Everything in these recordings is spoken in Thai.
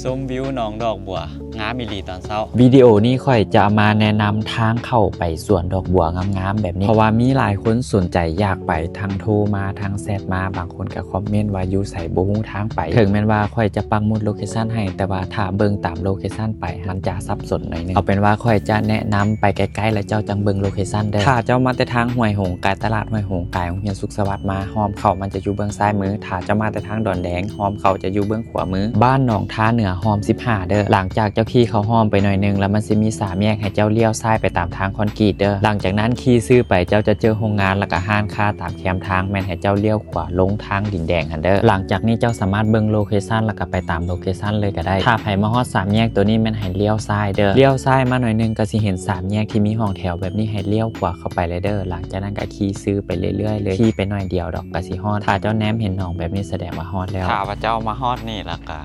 ส้มวิวหนองดอกบัวงามอีหลีตอนเช้าวิดีโอนี้ค่อยจะมาแนะนำทางเข้าไปสวนดอกบัวงามๆแบบนี้เพราะว่ามีหลายคนสนใจอยากไปทางโทรมาทางแชทมาบางคนก็คอมเมนต์ว่าอยู่ไสบ่ฮู้ทางไปถึงแม้ว่าค่อยจะปักหมุดโลเคชั่นให้แต่ว่าถ้าเบิ่งตามโลเคชั่นไปมันจะสับสนหน่อยนึงเอาเป็นว่าค่อยจะแนะนำไปใกล้ๆแล้วเจ้าจังเบิ่งโลเคชั่นได้ถ้าเจ้ามาแต่ทางห้วยหงส์กายตลาดห้วยหงส์กายโรงเรียนสุขสวัสดิ์มาหอมเข้ามันจะอยู่เบื้องซ้ายมือถ้าเจ้ามาแต่ทางดอนแดงหอมเข้าจะอยู่เบื้องขวามือบ้านหนองท่าเหนือหอม15เด้อหลังจากเจ้าขี่เขาหอมไปหน่อยนึงแล้วมันสิมี3แยกให้เจ้าเลี้ยวซ้ายไปตามทางคอนกรีตเด้อหลังจากนั้นขี่ซื้อไปเจ้าจะเจอโรงงานแล้วก็ห้านค้าตามแคมทางแม่นให้เจ้าเลี้ยวขวาลงทางดินแดงหันเด้อหลังจากนี้เจ้าสามารถเบิ่งโลเคชั่นแล้วก็ไปตามโลเคชั่นเลยก็ได้ถ้าไผมาฮอด3แยกตัวนี้แม่นให้เลี้ยวซ้ายเด้อเลี้ยวซ้ายมาหน่อยนึงก็สิเห็น3แยกที่มีห้องแถวแบบนี้ให้เลี้ยวขวาเข้าไปเลยเด้อหลังจากนั้นก็ขี่ซื้อไปเรื่อยๆเลยขี่ไปหน่อยเดียวดอกก็สิฮอดถ้าเจ้าแนมเห็นหนองแบบนี้แสดงว่าฮอดแล้วถ้าว่าเจ้ามาฮอดนี่แล้วก็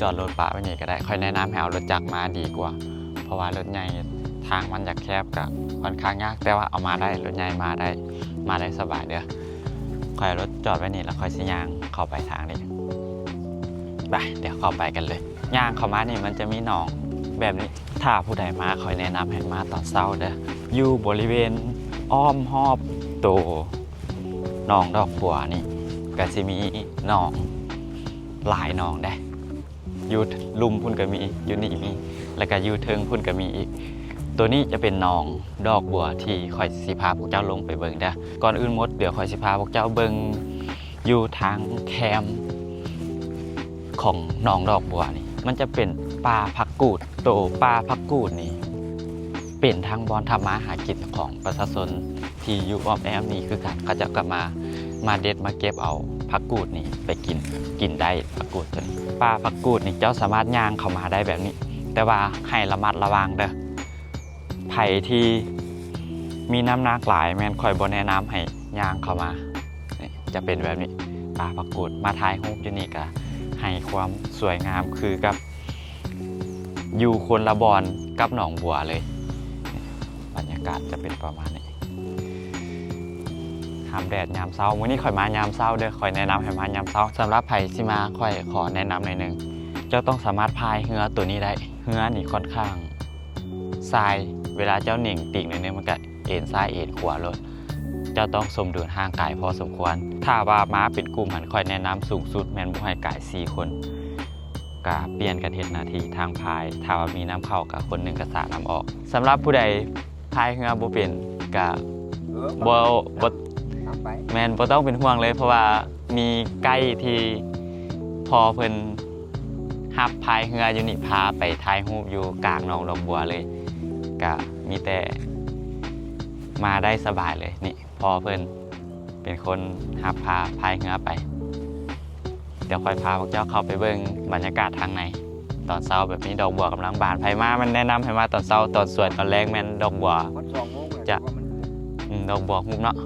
จอดรถปะไว้นี่ก็ได้ค่อยแนะนำให้เอารถจักรมาดีกว่าเพราะว่ารถใหญ่ทางมันจะแคบกับค่อนข้างยากแต่ว่าเอามาได้รถใหญ่มาได้สบายเด้อค่อยรถจอดไว้นี่แล้วค่อยสิย่างเข้าไปทางนี้ไปเดี๋ยวเข้าไปกันเลยย่างเข้ามานี่มันจะมีหนองแบบนี้ถ้าผู้ใดมาค่อยแนะนำให้มาตอนเช้าเด้ออยู่บริเวณอ้อมรอบตัวหนองดอกบัวนี่ก็สิมีหนองหลายหนองได้อยู่ลุมพุ่นก็มีอยู่นี่มีแล้วก็อยู่เทิงพุ่นก็มีอีกตัวนี้จะเป็นหนองดอกบัวที่คอยสิพาพวกเจ้าลงไปเบิ่งได้ก่อนอื่นหมดเดี๋ยวคอยสิพาพวกเจ้าเบิ่งอยู่ทางแคมของหนองดอกบัวนี่มันจะเป็นป่าผักกูดโตป่าผักกูดนี่เป็นทางบอนทำมาหากินของประชาชนที่อยู่อ้อมแอมนี่คือกันเขาจะกลับมาเด็ดมาเก็บเอาผักกูดนี่ไปกินได้ผักกูดตัวนี้ป่าผักกูดนี่เจ้าสามารถย่างเข้ามาได้แบบนี้แต่ว่าให้ระมัดระวังเด้อไผ่ที่มีน้ำหนักหลายแม่นคอยบ่แนะนำให้ย่างเข้ามาจะเป็นแบบนี้ป่าผักกูดมาถ่ายรูปอยู่นี่ก็ให้ความสวยงามคือกับอยู่คนละบอนกับหนองบัวเลยบรรยากาศจะเป็นประมาณนี้ห้ามแดดยามเช้าวันนี้ค่อยมายามเช้าเด้อค่อยแนะนำให้มายามเช้าสำหรับไผ่ที่มาค่อยขอแนะนำหน่อยนึงเจ้าต้องสามารถพายเรือตัวนี้ได้เรือนี่ค่อนข้างทรายเวลาเจ้าหนิ่งติ่งหน่อยนึงมันก็เอ็นซ้ายเอ็นขวารถเจ้าต้องสมดุลห่างกายพอสมควรถ้าว่าม้าเป็นกลุ่มหันค่อยแนะนำสูงสุดแมนบุให้กาย4คนกะเปลี่ยนกันเทศนาทีทางพายถ้าว่ามีน้ำเข้ากับคนหนึ่งกระสาน้ำออกสำหรับผู้ใดพายเรือบ่เป็นกะบ่แมนบ่ต้องเป็นห่วงเลยเพราะว่ามีไกด์ที่พอเพิ่นฮับพายเรืออยู่นี่พาไปถ่ายรูปอยู่กลางหนองดอกบัวเลยก็มีแต่มาได้สบายเลยนี่พอเพิ่นเป็นคนฮับพาพายเรือไปเดี๋ยวค่อยพาพวกเจ้าเข้าไปเบิ่งบรรยากาศทางในตอนเช้าแบบนี้ดอกบัวกำลังบานไผมามันแนะนำให้มาตอนเช้าตอนสวยตอนแรกแม่นดอกบัวจะดอกบัวฮุบเนาะ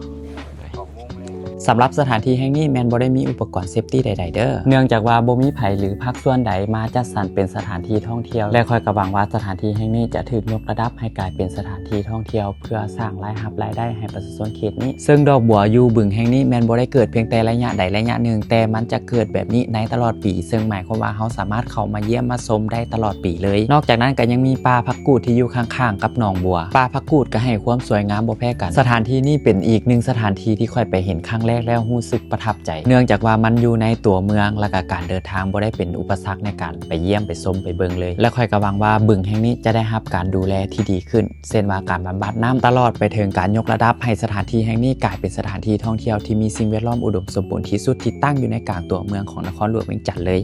สำหรับสถานที่แห่งนี้แมนบ่ได้มีอุปกรณ์เซฟตี้ใดๆเด้อเนื่องจากว่าบ่มีไผหรือภาคส่วนใดมาจัดสรรเป็นสถานที่ท่องเที่ยวและคอยกระหวังว่าสถานที่แห่งนี้จะถูกยกระดับให้กลายเป็นสถานที่ท่องเที่ยวเพื่อสร้างรายได้ให้ประชาชนเขตนี้ซึ่งดอกบัวอยู่บึงแห่งนี้แมนบ่ได้เกิดเพียงแต่ระยะใดระยะหนึ่งแต่มันจะเกิดแบบนี้ในตลอดปีซึ่งหมายความว่าเฮาสามารถเข้ามาเยี่ยมมาชมได้ตลอดปีเลยนอกจากนั้นก็ยังมีป่าผักกูดที่อยู่ข้างๆกับหนองบัวป่าผักกูดก็ให้ความสวยงามบ่แพ้กันสถานที่นี้เป็นอีกหนึ่งสถานที่ที่ค่อยไปเห็นครั้งแรกแล้วรู้สึกประทับใจเนื่องจากว่ามันอยู่ในตัวเมืองและก็การเดินทางบ่ได้เป็นอุปสรรคในการไปเยี่ยมไปชมไปเบิ่งเลยและค่อยกระหวังว่าบึงแห่งนี้จะได้รับการดูแลที่ดีขึ้นเช่นว่าการบำบัดน้ำตลอดไปถึงการยกระดับให้สถานที่แห่งนี้กลายเป็นสถานที่ท่องเที่ยวที่มีสิ่งแวดล้อมอุดมสมบูรณ์ที่สุดที่ตั้งอยู่ในกลางตัวเมืองของนครหลวงเวียงจันทร์เลย